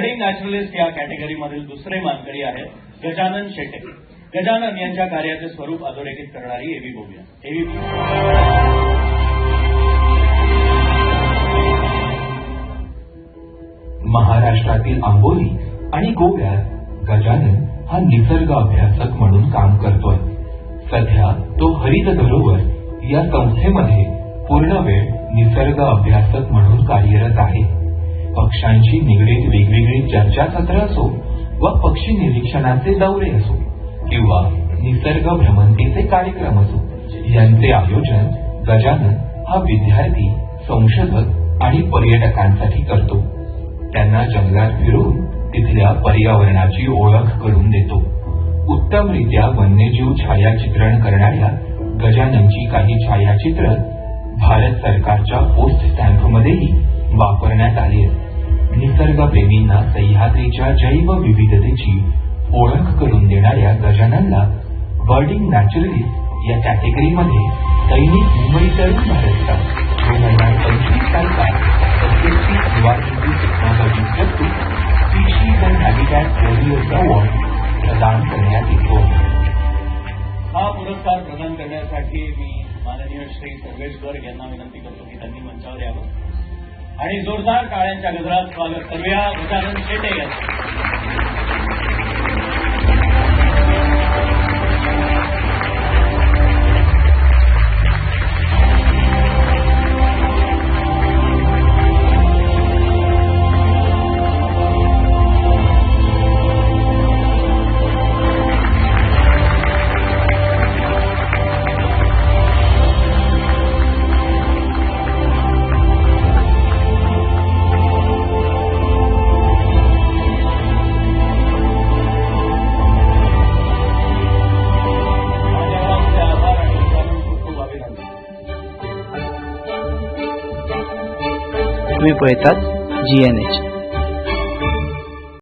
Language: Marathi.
बर्डिंग नॅचरलिस्ट या कॅटेगरीमधील दुसरे मानकरी आहेत गजानन शेटे. गजानन यांच्या कार्याचे स्वरूप अधोरेखित करणारी एव्ही बघूया. महाराष्ट्रातील आंबोली आणि गोव्यात गजानन हा निसर्ग अभ्यासक म्हणून काम करतोय. सध्या तो हरित धरोवर या संस्थेमध्ये पूर्ण वेळ निसर्ग अभ्यासक म्हणून कार्यरत आहे. पक्ष्यांशी निगडीत वेगवेगळी चर्चासत्र असो व पक्षी निरीक्षणाचे दौरे असो किंवा निसर्ग भ्रमंतीचे कार्यक्रम असो यांचे आयोजन गजानन हा विद्यार्थी, संशोधक आणि पर्यटकांसाठी करतो. त्यांना जंगलात फिरून तिथल्या पर्यावरणाची ओळख करून देतो. उत्तमरित्या वन्यजीव छायाचित्रण करणाऱ्या गजाननची काही छायाचित्र भारत सरकारच्या पोस्ट स्टॅम्पमध्येही वापरण्यात आली आहेत. निसर्गप्रेमींना सह्याद्रीच्या जैवविविधतेची ओळख करून देणाऱ्या गजाननला बर्डिंग नॅचरलिस्ट या कॅटेगरीमध्ये दैनिक मुंबई तरुण भारतचा 2025 सालचा SSC युवाकेंद्री टेक्नॉलॉजी प्रस्तुत species and habitat warriors award प्रदान करण्यात येतो. हा पुरस्कार प्रदान करण्यासाठी मी माननीय श्री सर्वेश गर्ग यांना विनंती करतो की त्यांनी मंचावर यावं आणि जोरदार टाळ्यांच्या गजरात स्वागत करूया गजानन शेटे यांचं. तुम्ही पळतात GNH.